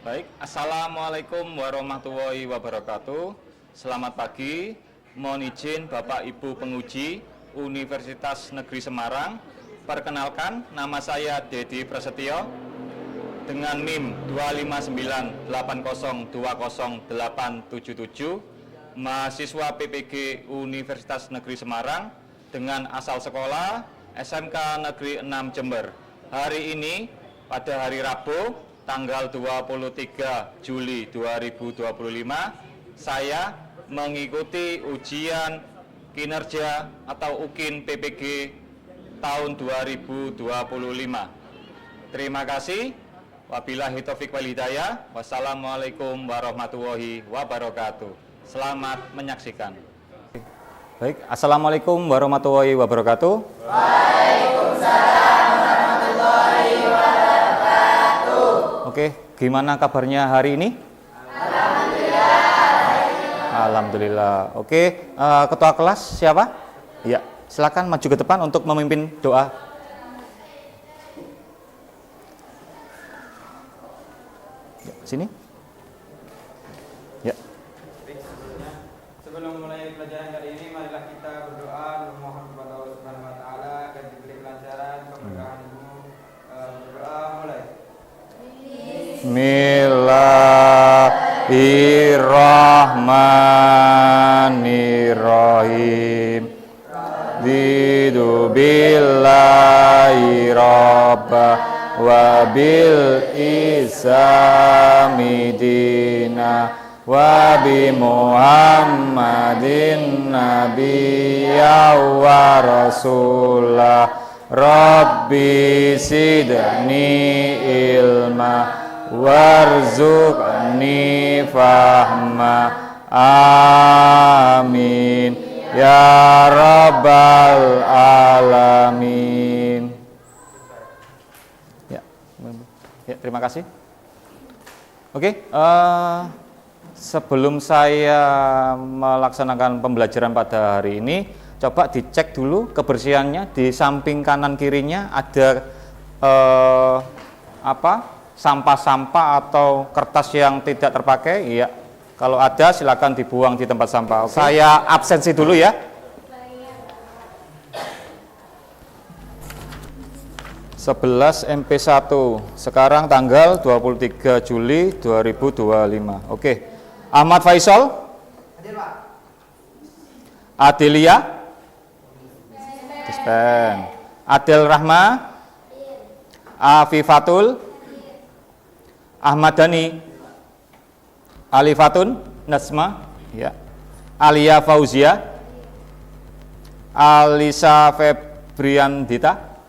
Baik, Assalamualaikum warahmatullahi wabarakatuh. Selamat pagi, mohon izin Bapak Ibu penguji Universitas Negeri Semarang. Perkenalkan, nama saya Dedi Prasetyo dengan NIM 25980200877, mahasiswa PPG Universitas Negeri Semarang dengan asal sekolah SMK Negeri 6 Jember. Hari ini pada hari Rabu tanggal 23 Juli 2025, saya mengikuti ujian kinerja atau UKIN PPG tahun 2025. Terima kasih. Wabillahi taufiq wal hidayah. Wassalamualaikum warahmatullahi wabarakatuh. Selamat menyaksikan. Baik, Assalamualaikum warahmatullahi wabarakatuh. Waalaikumsalam warahmatullahi wabarakatuh. Oke, gimana kabarnya hari ini? Alhamdulillah. Oke, ketua kelas siapa? Ya, silakan maju ke depan untuk memimpin doa. Ya, sini. Ya. Sebelum mulai pelajaran kali ini, marilah kita berdoa memohon kepada Allah Subhanahu wa taala agar diberi kelancaran keberkahan ilmu. Berdoa mulai. Bismillahirrahmanirrahim. Didu billahi rabba wa bil isami dina wa bi Muhammadin nabiyya wa rasulah. Rabbi sidni ilma warzuqni fahma. Amin ya rabbal alamin. Ya, terima kasih. Oke, sebelum saya melaksanakan pembelajaran pada hari ini, coba dicek dulu kebersihannya. Di samping kanan kirinya ada sampah-sampah atau kertas yang tidak terpakai. Iya, kalau ada silakan dibuang di tempat sampah. Oke. Saya absensi dulu ya. (11 MP1) sekarang tanggal 23 Juli 2025. Oke. Ahmad Faisal? Hadir, Pak. Adelia? Dispen. Adel Rahma? Afifatul? Ahmad Dhani? Alifatun? Nasma? Ya. Alia Fauzia? Alisa Febriandita?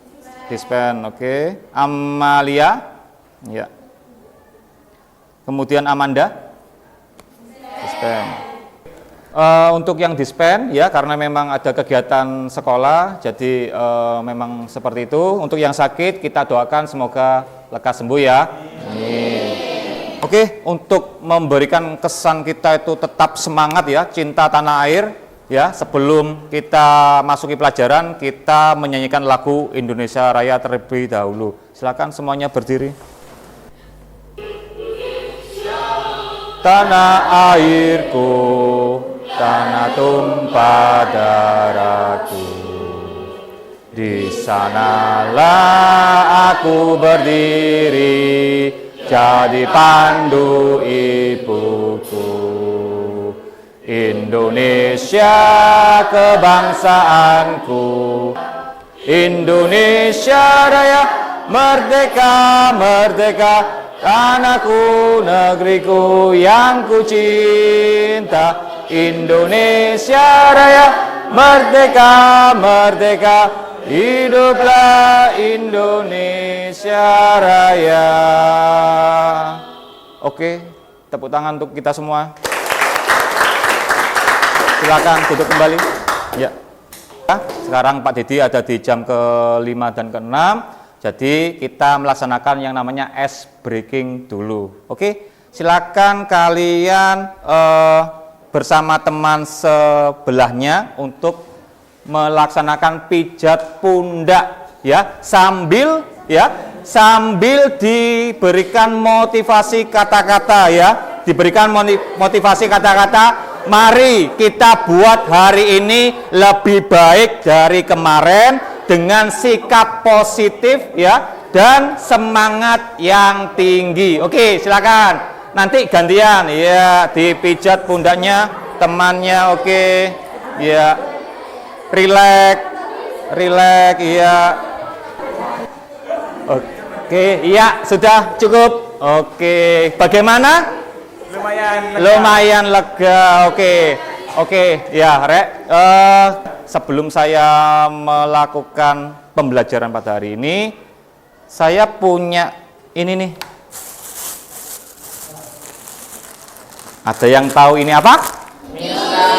Dispen. Oke. Amalia? Ya. Kemudian Amanda? Dispen. Untuk yang dispen ya, karena memang ada kegiatan sekolah, jadi memang seperti itu. Untuk yang sakit kita doakan semoga lekas sembuh ya. Amin. Oke, untuk memberikan kesan kita itu tetap semangat ya, cinta tanah air ya. Sebelum kita masuki pelajaran, kita menyanyikan lagu Indonesia Raya terlebih dahulu. Silakan semuanya berdiri. Tanah airku, tanah tumpah darahku, di sanalah aku berdiri, jadi pandu ibuku. Indonesia kebangsaanku, Indonesia Raya merdeka, merdeka. Tanahku, negeriku yang ku cinta. Indonesia Raya merdeka, merdeka. Hiduplah Indonesia Raya. Oke, tepuk tangan untuk kita semua. Silakan duduk kembali. Ya. Sekarang Pak Dedi ada di jam ke-5 dan ke-6. Jadi kita melaksanakan yang namanya ice breaking dulu. Oke, silakan kalian bersama teman sebelahnya untuk melaksanakan pijat pundak ya, sambil ya sambil diberikan motivasi kata-kata ya, diberikan motivasi kata-kata. Mari kita buat hari ini lebih baik dari kemarin dengan sikap positif ya dan semangat yang tinggi. Oke, silakan. Nanti gantian ya, dipijat pundaknya temannya. Oke. Ya. Rileks ya. Oke, iya sudah cukup. Oke, bagaimana? Lumayan lega. Oke, ya, Rek. Sebelum saya melakukan pembelajaran pada hari ini, saya punya ini nih. Ada yang tahu ini apa? Mie instan.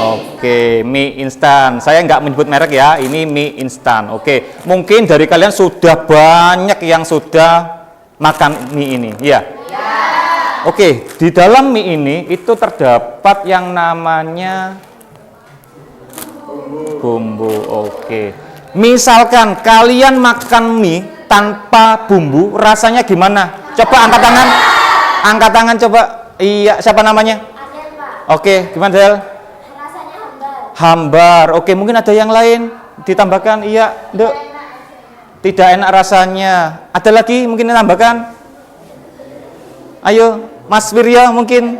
Oke, mie instan. Saya nggak menyebut merek ya. Ini mie instan. Oke, mungkin dari kalian sudah banyak yang sudah makan mie ini, ya. Oke, di dalam mie ini itu terdapat yang namanya bumbu. Oke. Misalkan kalian makan mie tanpa bumbu, rasanya gimana? Coba angkat tangan. Angkat tangan coba. Iya, siapa namanya? Adel, Pak. Oke, gimana Del? Rasanya hambar. Hambar. Oke, mungkin ada yang lain ditambahkan. Iya, Dek. Tidak enak rasanya. Ada lagi mungkin ditambahkan? Ayo, Mas Wirya mungkin.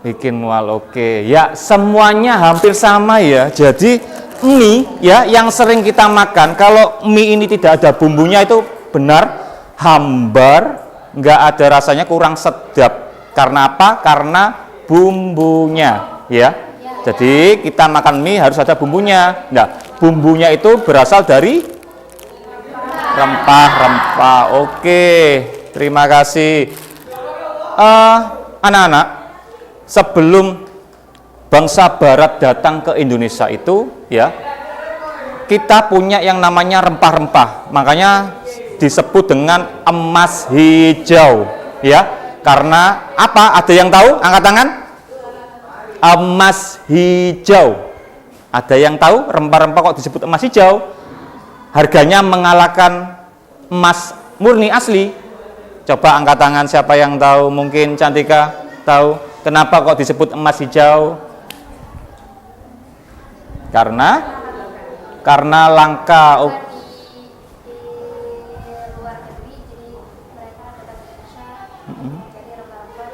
Bikin mual, oke. Ya, semuanya hampir sama ya. Jadi mie ya yang sering kita makan, kalau mie ini tidak ada bumbunya itu benar hambar, nggak ada rasanya, kurang sedap. Karena apa? Karena bumbunya ya. Jadi kita makan mie harus ada bumbunya. Nah, bumbunya itu berasal dari rempah-rempah. Oke, terima kasih. Anak-anak, sebelum bangsa Barat datang ke Indonesia itu, ya, kita punya yang namanya rempah-rempah. Makanya disebut dengan emas hijau, ya. Karena apa? Ada yang tahu? Angkat tangan. Emas hijau. Ada yang tahu rempah-rempah kok disebut emas hijau? Harganya mengalahkan emas murni asli. Coba angkat tangan siapa yang tahu. Mungkin Cantika tahu kenapa kok disebut emas hijau? Karena langka. Di luar negeri, jadi mereka datang ke Indonesia, jadi rempah-rempah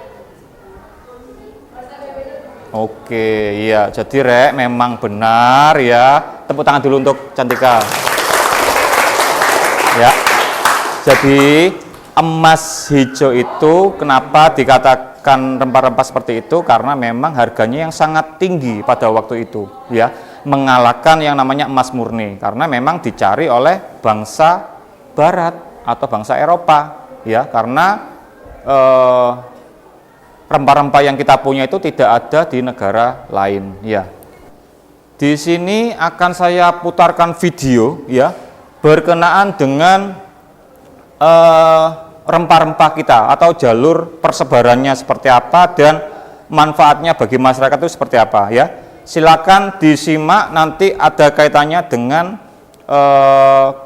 dan Oke, iya. Jadi Rek, memang benar ya. Tepuk tangan dulu untuk Cantika. Ya. Jadi emas hijau itu kenapa dikatakan rempah-rempah seperti itu? Karena memang harganya yang sangat tinggi pada waktu itu, ya. Mengalahkan yang namanya emas murni, karena memang dicari oleh bangsa Barat atau bangsa Eropa, ya. Karena rempah-rempah yang kita punya itu tidak ada di negara lain, ya. Di sini akan saya putarkan video, ya, berkenaan dengan rempah-rempah kita atau jalur persebarannya seperti apa dan manfaatnya bagi masyarakat itu seperti apa, ya. Silakan disimak, nanti ada kaitannya dengan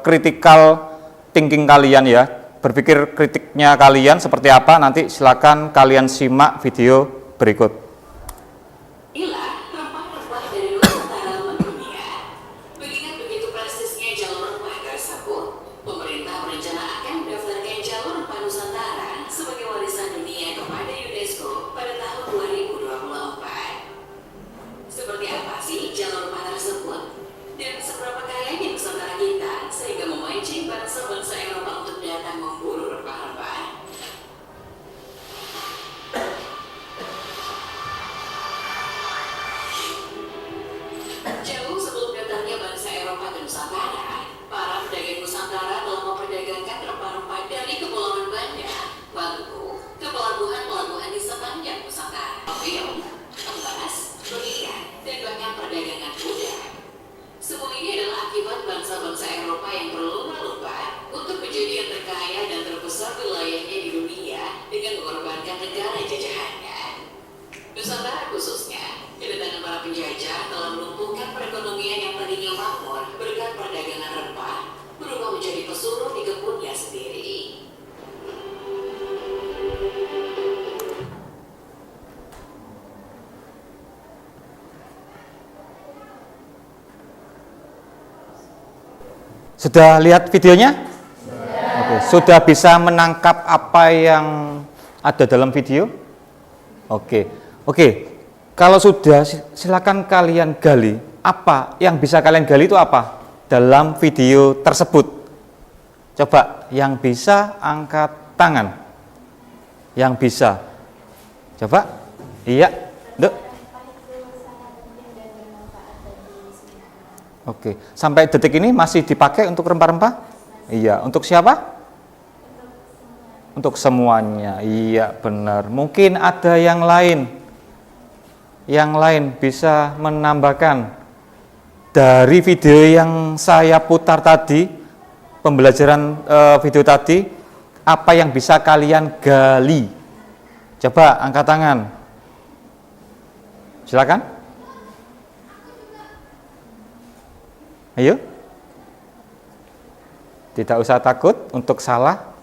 critical thinking kalian, ya. Berpikir kritiknya kalian seperti apa, nanti silakan kalian simak video berikut. Inilah rempah-rempah dari Nusantara mendunia. Mengingat begitu prestisnya jalur rempah tersebut, pemerintah berencana akan mendaftarkan jalur rempah Nusantara sebagai warisan dunia kepada UNESCO pada tahun 2024. Seperti apa sih jalur rempah tersebut? Dan seberapa kayanya Nusantara kita sehingga memancing bangsa-bangsa Eropa untuk datang memburu rempah-rempah? Sudah lihat videonya? Oke, sudah bisa menangkap apa yang ada dalam video? Oke. Kalau sudah, silakan kalian gali. Apa yang bisa kalian gali itu apa dalam video tersebut? Coba yang bisa angkat tangan. Yang bisa. Coba. Iya. Duk. Oke. Sampai detik ini masih dipakai untuk rempah-rempah? Iya. Untuk siapa? Untuk semuanya. Iya, benar. Mungkin ada yang lain. Yang lain bisa menambahkan dari video yang saya putar tadi, pembelajaran video tadi, apa yang bisa kalian gali? Coba angkat tangan. Silakan. Ayo. Tidak usah takut untuk salah,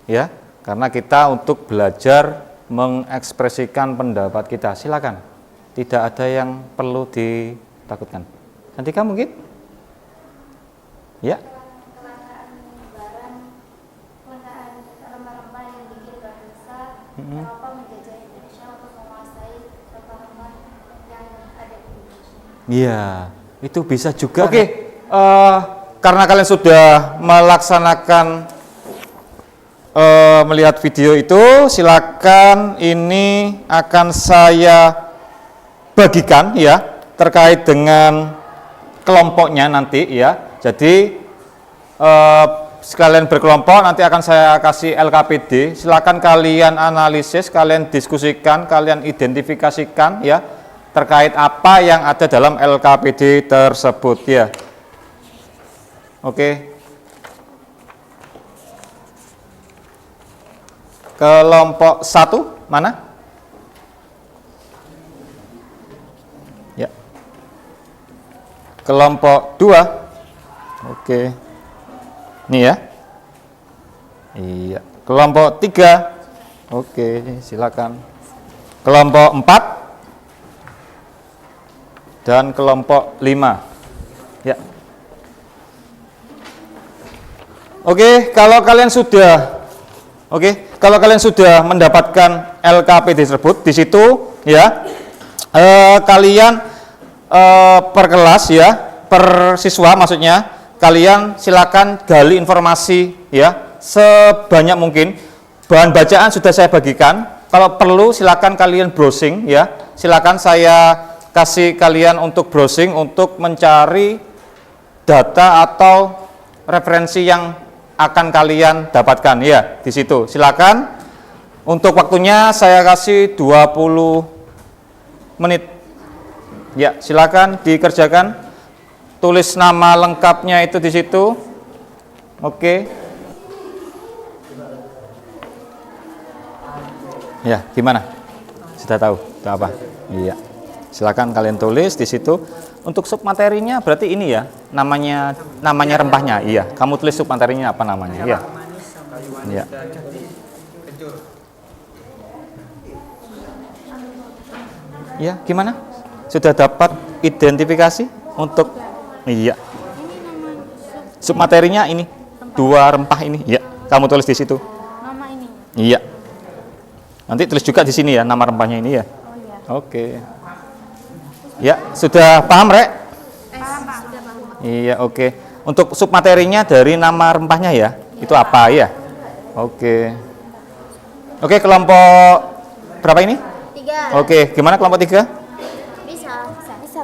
ya, karena kita untuk belajar mengekspresikan pendapat kita. Silakan. Tidak ada yang perlu ditakutkan. Santika mungkin? Ya. Kelangkaan barang, kelangkaan rempah-rempah yang bikin bangsa Eropa menjajah Indonesia untuk menguasai rempah-rempah yang ada di Indonesia. Iya, itu bisa juga. Oke, karena kalian sudah melaksanakan melihat video itu, silakan ini akan saya bagikan ya terkait dengan kelompoknya nanti ya. Jadi sekalian berkelompok nanti akan saya kasih LKPD. Silakan kalian analisis, kalian diskusikan, kalian identifikasikan ya terkait apa yang ada dalam LKPD tersebut ya. Oke. Kelompok 1 mana? Ya. Kelompok 2. Oke. Ini ya. Iya. Kelompok 3. Oke, silakan. Kelompok 4 dan kelompok 5. Ya. Oke, kalau kalian sudah mendapatkan LKPD tersebut, di situ ya kalian per kelas ya, per siswa maksudnya, kalian silakan gali informasi ya sebanyak mungkin. Bahan bacaan sudah saya bagikan. Kalau perlu silakan kalian browsing ya. Silakan saya kasih kalian untuk browsing untuk mencari data atau referensi yang akan kalian dapatkan ya di situ. Silakan. Untuk waktunya saya kasih 20 menit. Ya, silakan dikerjakan. Tulis nama lengkapnya itu di situ. Oke. Ya, gimana? Sudah tahu? Sudah apa? Iya. Silakan kalian tulis di situ. Untuk submaterinya berarti ini ya, namanya rempahnya. Iya, kamu tulis submaterinya apa namanya? Iya. Iya. Ya, gimana? Sudah dapat identifikasi untuk iya. Submaterinya ini 2 rempah ini. Iya, kamu tulis di situ. Nama ini. Iya. Nanti tulis juga di sini ya nama rempahnya ini ya. Oh iya. Oke. Ya, sudah paham, Rek? Paham, Pak. Sudah paham. Iya, oke. Untuk submaterinya dari nama rempahnya ya. Itu apa ya? Oke. Oke, kelompok berapa ini? 3. Oke, gimana kelompok 3? Bisa,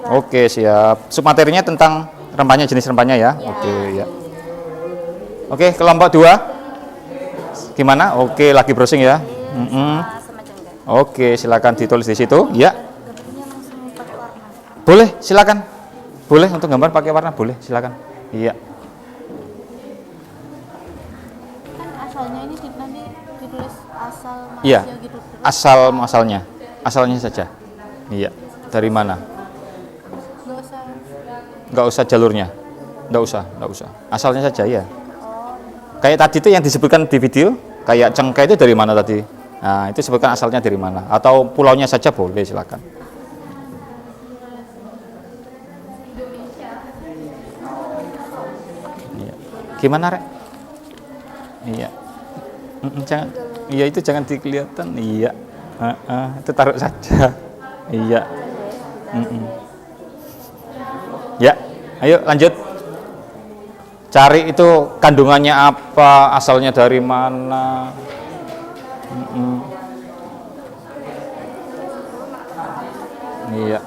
Pak. Oke, siap. Submaterinya tentang rempahnya, jenis rempahnya ya. Oke, ya. Oke, kelompok 2. Gimana? Oke, lagi browsing ya. Semacam enggak. Oke, silakan ditulis di situ. Ya. Gambarnya langsung pakai warna. Boleh, silakan. Boleh untuk gambar pakai warna, boleh, silakan. Iya. Kan asalnya ini nanti ditulis asal Malaysia Iya. gitu. Terus Asal muasalnya. Asalnya saja. Iya. Dari mana? nggak usah. Enggak usah jalurnya. Enggak usah. Asalnya saja ya. Kayak tadi itu yang disebutkan di video, kayak cengkeh itu dari mana tadi? Nah, itu sebutkan asalnya dari mana? Atau pulaunya saja boleh, silakan. Iya. Gimana, Rek? Iya. Jangan, iya itu jangan dikelihatan. Iya. Itu taruh saja. Iya. Ya, ayo lanjut. Cari itu kandungannya apa, asalnya dari mana. Iya.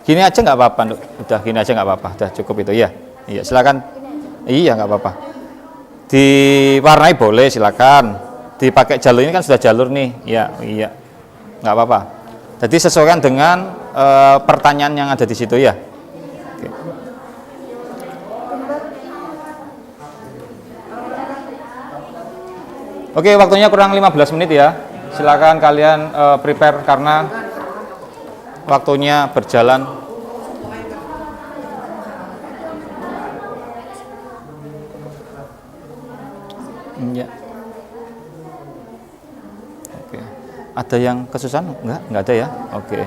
Gini aja nggak apa-apa, Nduk. Udah gini aja nggak apa-apa. Udah cukup itu ya. Iya, silakan. Iya, nggak apa-apa. Diwarnai boleh, silakan. Dipakai jalur ini kan sudah jalur nih. Iya. Nggak apa-apa. Jadi sesuaikan dengan pertanyaan yang ada di situ ya. Oke, waktunya kurang 15 menit ya. Silakan kalian prepare karena waktunya berjalan. Ya. Oke. Ada yang kesusahan? Enggak ada ya. Oke.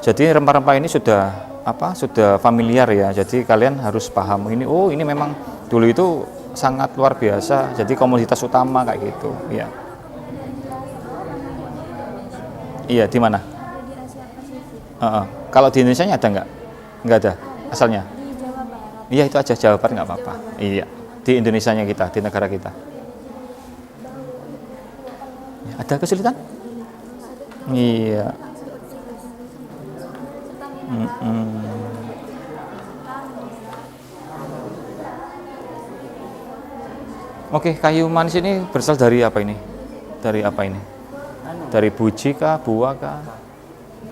Jadi rempah-rempah ini sudah sudah familiar ya. Jadi kalian harus paham ini. Oh, ini memang dulu itu sangat luar biasa. Jadi komoditas utama kayak gitu. Iya. Iya, di mana? Kalau di Indonesia ada nggak? Nggak ada. Asalnya? Di Jawa Barat. Iya, itu aja Jawa Barat nggak apa-apa. Iya. Di Indonesianya kita, di negara kita. Ada kesulitan? Iya. Oke, kayu manis ini berasal dari apa ini? Dari apa ini? Dari buji kah, buah kah?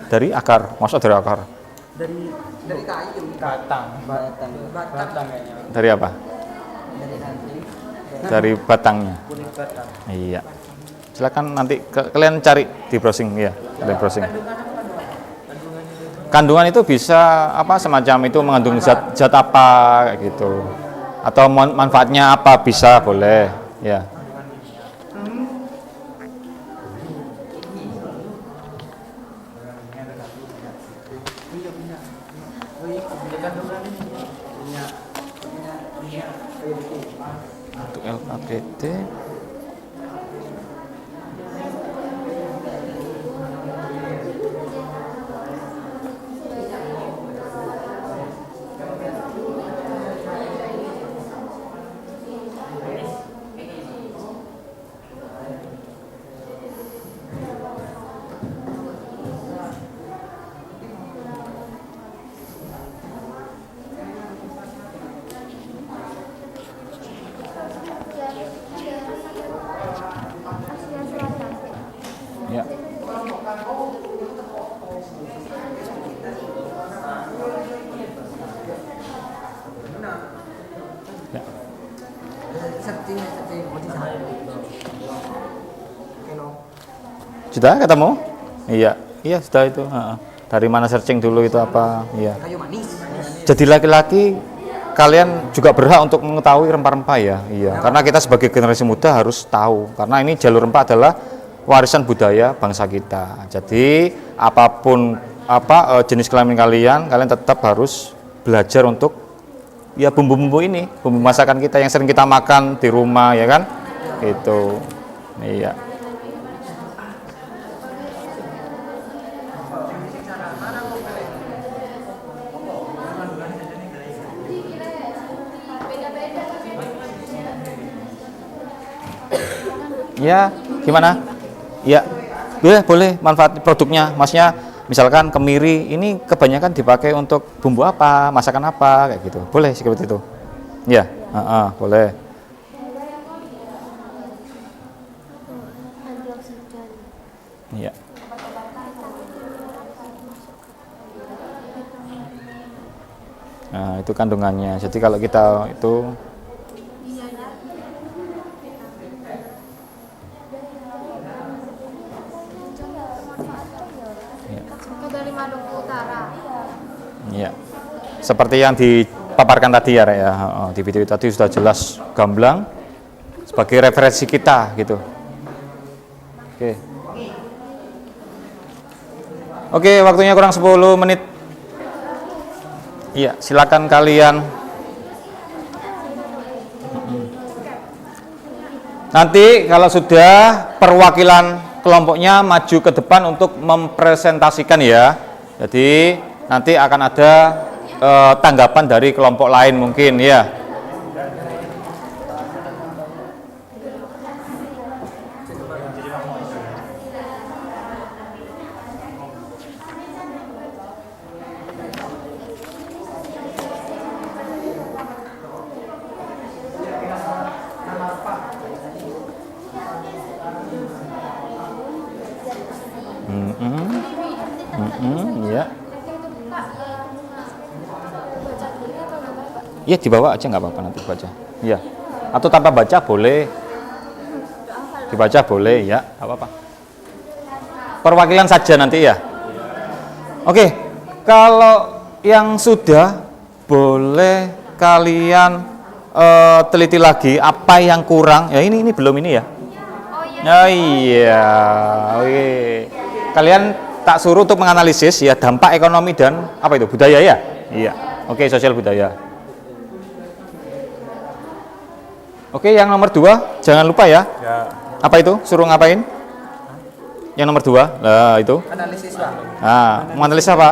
Dari akar? Maksud dari akar? Dari kayu, batang kayaknya. Dari apa? Dari ranting, Dari batangnya. kulit batang. Iya. Silakan nanti kalian cari di browsing ya, kalian browsing. Kandungan itu bisa semacam itu mengandung zat apa kayak gitu. Atau manfaatnya apa bisa boleh ya. Untuk LKPD ya. Searching Sudah ketemu? Iya sudah itu. Dari mana searching dulu itu apa? Iya. kayu manis. Jadi laki-laki kalian juga berhak untuk mengetahui rempah-rempah ya. Iya. Karena kita sebagai generasi muda harus tahu. Karena ini jalur rempah adalah warisan budaya bangsa kita. Jadi apapun jenis kelamin kalian tetap harus belajar untuk ya bumbu-bumbu ini, bumbu masakan kita yang sering kita makan di rumah ya kan? Gitu. Iya. Ya, gimana? Ya, boleh manfaat produknya. Maksudnya, misalkan kemiri ini kebanyakan dipakai untuk bumbu apa, masakan apa, kayak gitu. Boleh seperti itu. Ya, boleh. Antioksidan. Iya. Nah, itu kandungannya. Jadi kalau kita itu Dari Maluku Utara. ya, seperti yang dipaparkan tadi ya, Rek, ya. Di video tadi sudah jelas gamblang sebagai referensi kita gitu. Oke, waktunya kurang 10 menit. Iya, silakan kalian Nanti kalau sudah perwakilan kelompoknya maju ke depan untuk mempresentasikan ya. Jadi nanti akan ada tanggapan dari kelompok lain mungkin ya. Ya. Iya dibawa aja nggak apa-apa nanti baca. Iya. Atau tanpa baca boleh. Dibaca boleh ya, nggak apa-apa. Perwakilan saja nanti ya. Oke, kalau yang sudah boleh kalian teliti lagi apa yang kurang. Ya ini belum ini ya. Oh iya. Oke. Kalian tak suruh untuk menganalisis ya dampak ekonomi dan apa itu budaya ya. Iya. Oke, sosial budaya. Oke, yang nomor 2 jangan lupa ya. Apa itu? Suruh ngapain? Yang nomor 2, nah itu. Analisis Pak. Nah, menganalisa apa?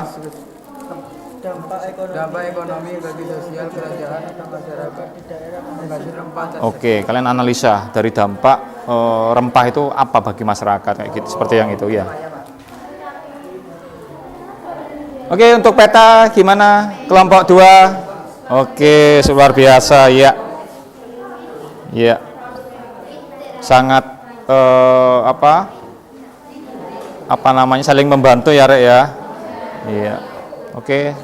Dampak ekonomi bagi sosial kerajaan atau masyarakat di daerah penghasil rempah. Oke, kalian analisa dari dampak rempah itu apa bagi masyarakat kayak gitu, seperti yang itu ya. Oke, untuk peta gimana? Kelompok 2. Oke, luar biasa ya. Ya. Sangat apa namanya saling membantu ya Rek ya. Iya. Oke.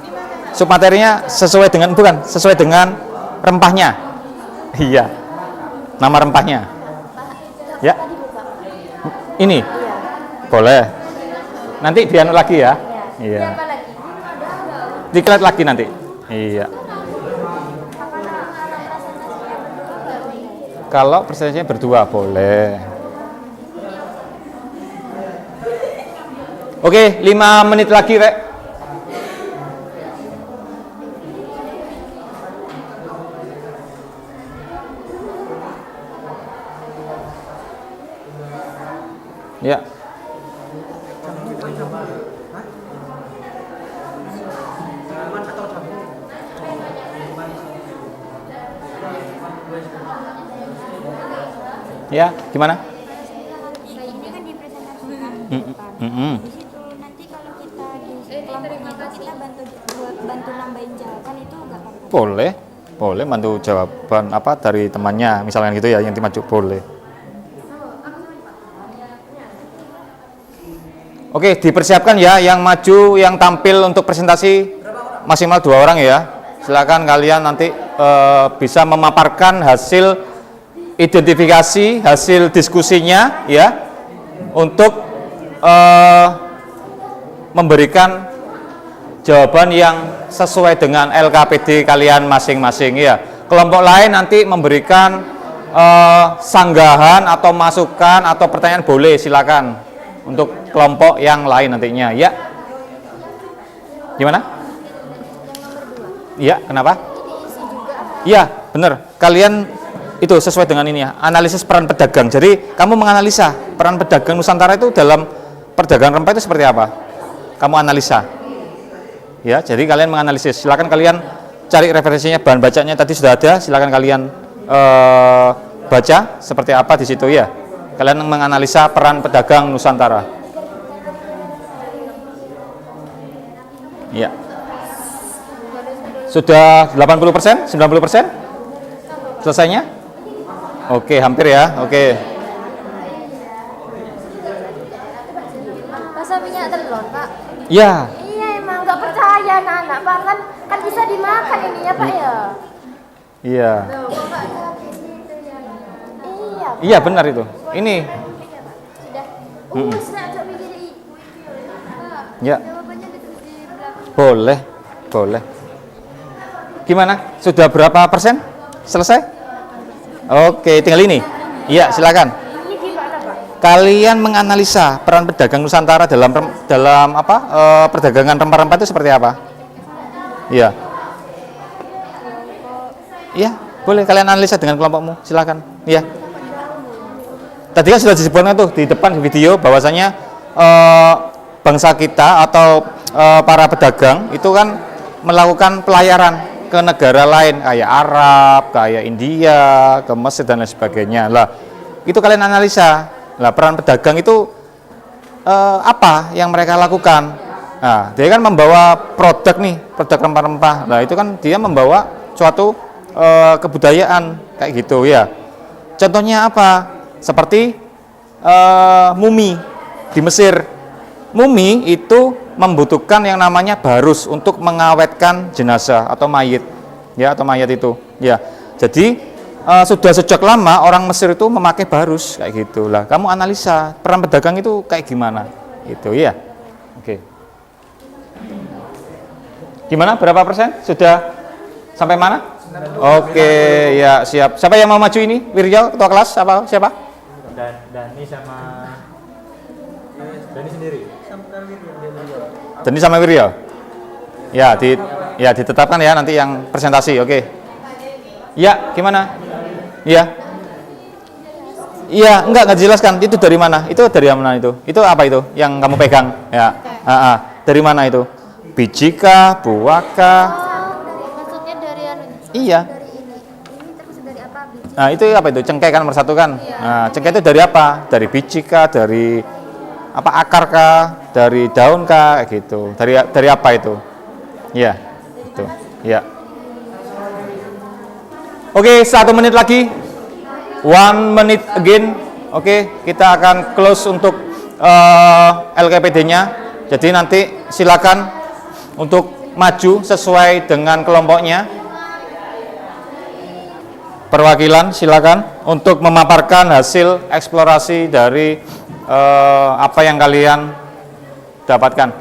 Submaterinya sesuai dengan sesuai dengan rempahnya. Iya. Nama rempahnya. Ya. Ini. Boleh. Nanti dianu lagi ya. Iya. Diklat lagi nanti. Iya. Kalau presentasinya berdua boleh. Oke, 5 menit lagi, Rek. Ya. Ya, gimana? Ini kan dipresentasikan di depan. Di situ nanti kalau kita di kelompoknya itu kita bantu nambahin jawaban itu nggak apa-apa. Boleh bantu jawaban apa dari temannya, misalnya gitu ya, yang dimaju boleh. Oke, dipersiapkan ya, yang maju, yang tampil untuk presentasi maksimal 2 orang ya. Silakan kalian nanti bisa memaparkan hasil identifikasi, hasil diskusinya ya, untuk memberikan jawaban yang sesuai dengan LKPD kalian masing-masing ya. Kelompok lain nanti memberikan sanggahan atau masukan atau pertanyaan boleh, silakan untuk kelompok yang lain nantinya ya. Gimana? Iya, kenapa? Iya, benar. Kalian itu sesuai dengan ini ya, analisis peran pedagang. Jadi kamu menganalisa peran pedagang Nusantara itu dalam perdagangan rempah itu seperti apa. Kamu analisa. Ya, jadi kalian menganalisis. Silakan kalian cari referensinya, bahan bacanya tadi sudah ada. Silakan kalian baca seperti apa di situ ya. Kalian menganalisa peran pedagang Nusantara. Ya. Sudah 80%, 90%? Selesainya? Oke, hampir ya. Oke. Masa minyak telur, Pak? Ya. Iya, emang nggak percaya anak-anak, Pak. Kan bisa dimakan ini ya, Pak ya? Iya. Loh, kok nggak jawab gitu ya? Iya, Pak. Iya, benar itu. Ini. Sudah. Nak coba mikir ibu itu ya, Pak. Ya. Jawabannya ditulis di belakang. Boleh. Gimana? Sudah berapa persen? Selesai? Oke, tinggal ini. Iya, silakan. Ini gimana, Pak? Kalian menganalisa peran pedagang Nusantara dalam perdagangan rempah-rempah itu seperti apa? Iya. Iya, boleh kalian analisa dengan kelompokmu. Silakan. Iya. tadi kan sudah disebutkan tuh di depan video bahwasanya bangsa kita atau para pedagang itu kan melakukan pelayaran ke negara lain kayak Arab, kayak India, ke Mesir dan lain sebagainya. Lah, itu kalian analisa. Lah, peran pedagang itu apa yang mereka lakukan? Nah, dia kan membawa produk nih, produk rempah-rempah. Nah, itu kan dia membawa suatu kebudayaan kayak gitu ya. Contohnya apa? Seperti mumi di Mesir. Mumi itu membutuhkan yang namanya barus untuk mengawetkan jenazah atau mayit, ya, atau mayat itu, ya. Jadi sudah sejak lama orang Mesir itu memakai barus kayak gitulah. Kamu analisa peran pedagang itu kayak gimana, itu ya. Oke. Gimana? Berapa persen? Sudah sampai mana? Oke, ya siap. Siapa yang mau maju ini? Wiryo, ketua kelas? Apa? Siapa? Dani sama Dani sendiri. Dani sama Wiryo. Ya, ditetapkan ya nanti yang presentasi. Oke. Ya, gimana? Ya. Iya, enggak dijelaskan. Itu dari mana? Itu dari mana itu? Itu apa itu yang kamu pegang? Ya. Dari mana itu? Biji kah, buah kah? Maksudnya dari Iya. dari ini terus dari apa biji? Nah, itu apa itu? Cengkeh kan nomor satu kan? Nah, cengkeh itu dari apa? Dari biji kah? Dari apa, akar kah? Dari daun kah? Kayak gitu. Dari apa itu? Ya, itu. Ya. Oke, 1 menit lagi. 1 minute again. Oke, kita akan close untuk LKPD-nya. Jadi nanti silakan untuk maju sesuai dengan kelompoknya. Perwakilan silakan untuk memaparkan hasil eksplorasi dari apa yang kalian dapatkan.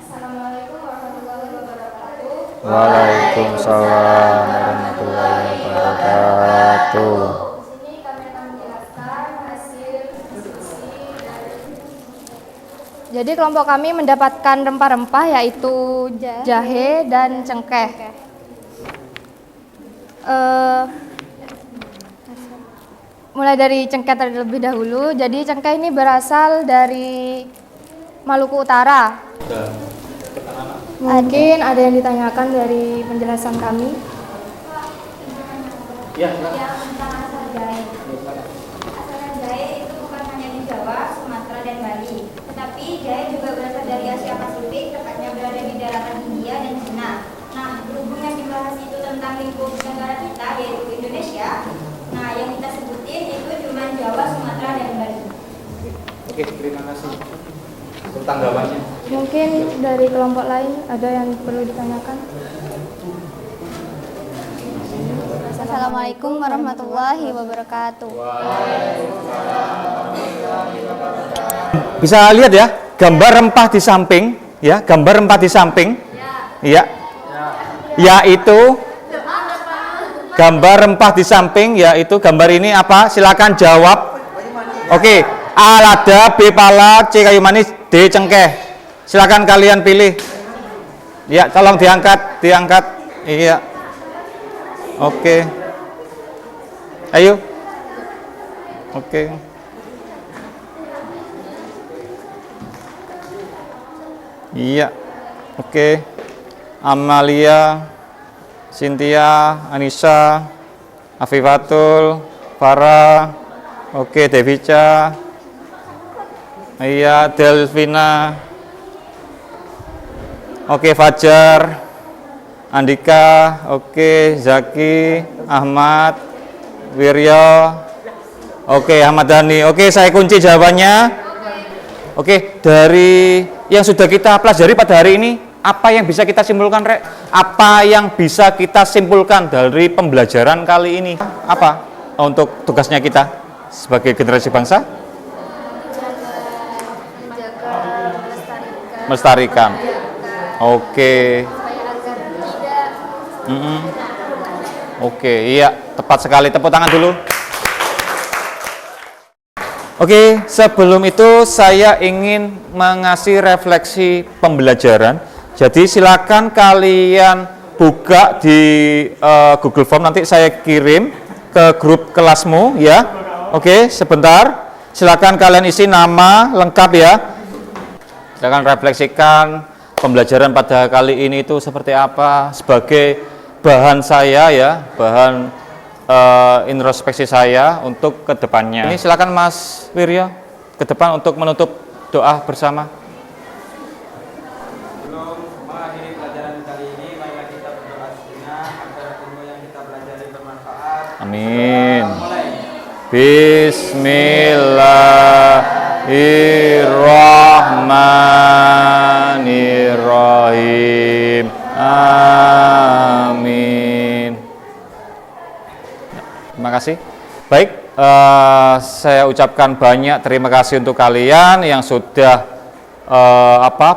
Assalamualaikum warahmatullahi wabarakatuh. Waalaikumsalam warahmatullahi wabarakatuh. Di sini kami akan menjelaskan hasil diskusi dari. Jadi kelompok kami mendapatkan rempah-rempah yaitu jahe dan cengkeh. Mulai dari cengkeh terlebih dahulu. Jadi cengkeh ini berasal dari Maluku Utara. Mungkin ada yang ditanyakan dari penjelasan kami. Ya, Yang tentang asal jahe. Asal jahe itu bukan hanya di Jawa, Sumatera, dan Bali, tetapi jahe juga berasal dari Asia Pasifik, tepatnya berada di daratan India dan Cina. Nah, berhubung yang dibahas itu tentang lingkup negara kita, yaitu Indonesia. Nah, yang kita sebutin itu cuma Jawa, Sumatera, dan Bali. oke, terima kasih untuk tanggapannya. Mungkin dari kelompok lain ada yang perlu ditanyakan. Assalamualaikum warahmatullahi wabarakatuh. Bisa lihat ya, gambar rempah di samping, ya, gambar rempah di samping. Ya. Yaitu gambar rempah di samping, yaitu gambar ini apa? Silakan jawab. Oke, A lada, B pala, C kayu manis, D cengkeh. Silakan kalian pilih. Ya, tolong diangkat. Iya. Oke. Ayo. Oke. Iya. Oke. Amalia, Cynthia, Anissa, Afifatul, Farah. Oke, Devica. Iya, Delvina. Oke, Fajar, Andika, oke, Zaki, Ahmad, Wiryo, oke, Ahmad Dhani. Oke, saya kunci jawabannya. Oke, dari yang sudah kita pelajari pada hari ini, apa yang bisa kita simpulkan, Rek? Apa yang bisa kita simpulkan dari pembelajaran kali ini? Apa untuk tugasnya kita sebagai generasi bangsa? Melestarikan. Oke. Oke, iya, tepat sekali. Tepuk tangan dulu. Oke, sebelum itu saya ingin mengasih refleksi pembelajaran. Jadi silakan kalian buka di Google Form, nanti saya kirim ke grup kelasmu ya. Oke, sebentar. Silakan kalian isi nama lengkap ya. Silakan refleksikan pembelajaran pada kali ini itu seperti apa sebagai bahan saya ya, bahan introspeksi saya untuk kedepannya. Ini silakan Mas Wiryo ke depan untuk menutup doa bersama. Sebelum mengakhiri pelajaran kali ini, marilah kita berdoa sejenak agar ilmu yang kita pelajari bermanfaat. Amin. Mulai. Bismillahirrahmanirrahim. Amin. Terima kasih. Baik, saya ucapkan banyak terima kasih untuk kalian yang sudah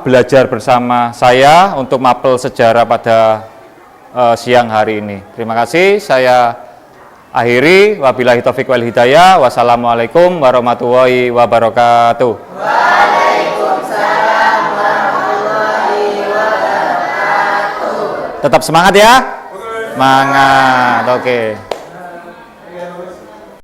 belajar bersama saya untuk mapel sejarah pada siang hari ini. Terima kasih. Saya akhiri, wabillahi taufiq wal hidayah. Wassalamualaikum warahmatullahi wabarakatuh. Waalaikumsalam warahmatullahi wabarakatuh. Tetap semangat ya. Semangat. Oke.